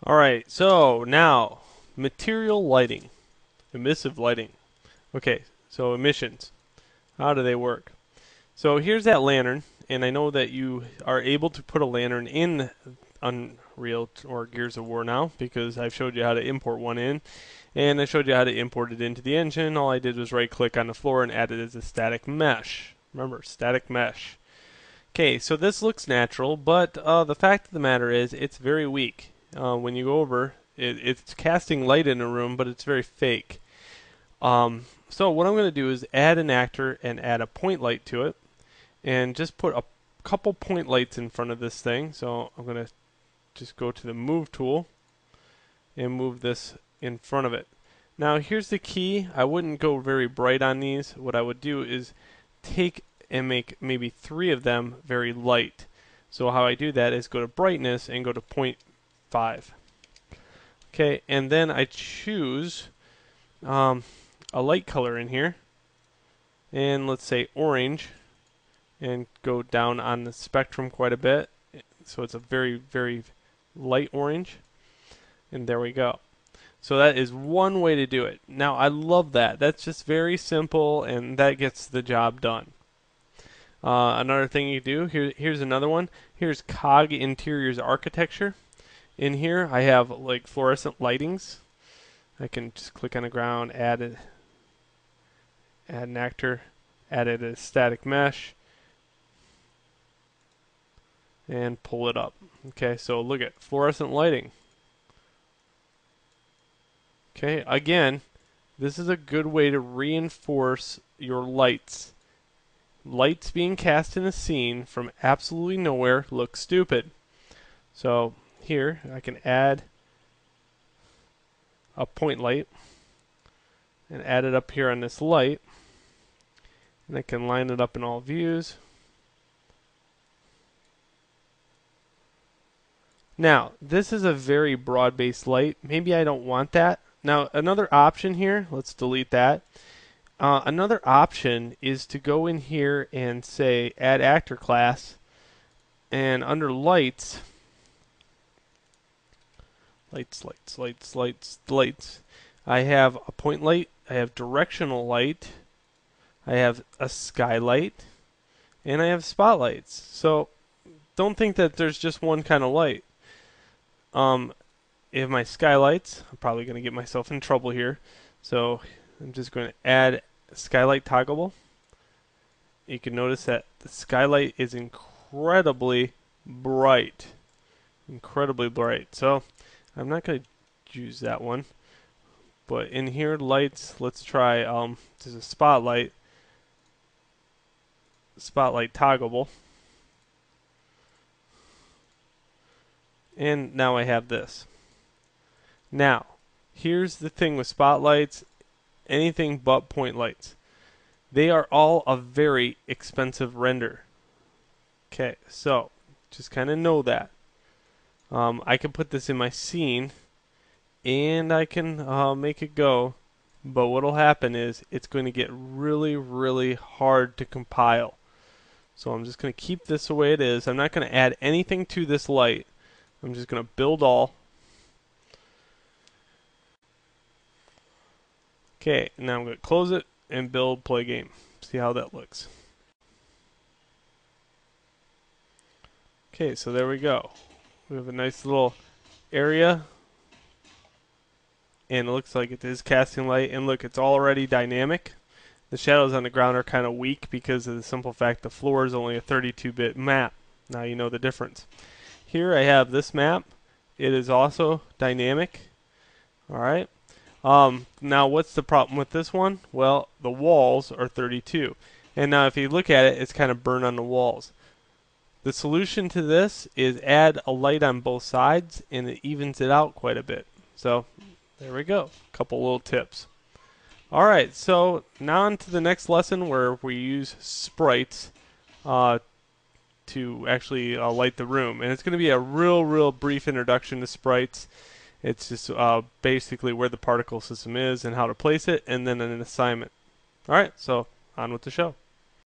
Alright, so now material lighting, emissive lighting. Okay, so emissions. How do they work? So here's that lantern, and I know that you are able to put a lantern in Unreal or Gears of War now because I've showed you how to import one in, and I showed you how to import it into the engine. All I did was right click on the floor and add it as a static mesh. Remember, static mesh. Okay, so this looks natural, but the fact of the matter is it's very weak. When you go over, it's casting light in a room, but it's very fake. So what I'm going to do is add an actor and add a point light to it, and just put a couple point lights in front of this thing. So I'm going to just go to the move tool and move this in front of it. Now here's the key. I wouldn't go very bright on these. What I would do is take and make maybe 3 of them very light. So how I do that is go to brightness and go to 0.5. Okay, and then I choose a light color in here, and let's say orange, and go down on the spectrum quite a bit. So it's a very, very light orange, and there we go. So that is one way to do it. Now I love that. That's just very simple, and that gets the job done. Another thing you do, here's another one. Here's COG Interiors Architecture. In here I have like fluorescent lightings. I can just click on the ground, add an actor, add it as static mesh, and pull it up. Okay, so look at fluorescent lighting. Okay, again, this is a good way to reinforce your lights. Lights being cast in a scene from absolutely nowhere look stupid. So here I can add a point light and add it up here on this light, and I can line it up in all views. Now this is a very broad based light. Maybe I don't want that. Now another option here, let's delete that. Another option is to go in here and say add actor class, and under lights, lights, I have a point light, I have directional light, I have a skylight, and I have spotlights. So don't think that there's just one kind of light. Um, if my skylights, I'm probably going to get myself in trouble here. So I'm just going to add skylight toggleable. You can notice that the skylight is incredibly bright. Incredibly bright. So I'm not going to use that one. But in here, lights, let's try, there's a spotlight. Spotlight toggleable. And now I have this. Now, here's the thing with spotlights, anything but point lights. They are all a very expensive render. Okay, so just kind of know that. I can put this in my scene, and I can make it go, but what'll happen is it's going to get really, really hard to compile. So I'm just going to keep this the way it is. I'm not going to add anything to this light. I'm just going to build all. Okay, now I'm going to close it and build play game. See how that looks. Okay, so there we go. We have a nice little area, and it looks like it is casting light, and look, it's already dynamic. The shadows on the ground are kind of weak because of the simple fact the floor is only a 32-bit map. Now you know the difference. Here I have this map. It is also dynamic. Alright. Now what's the problem with this one? Well, the walls are 32. And now if you look at it, it's kind of burned on the walls. The solution to this is add a light on both sides, and it evens it out quite a bit. So there we go. A couple little tips. Alright, so now on to the next lesson where we use sprites to actually light the room. And it's going to be a real brief introduction to sprites. It's just basically where the particle system is and how to place it, and then an assignment. Alright, so on with the show.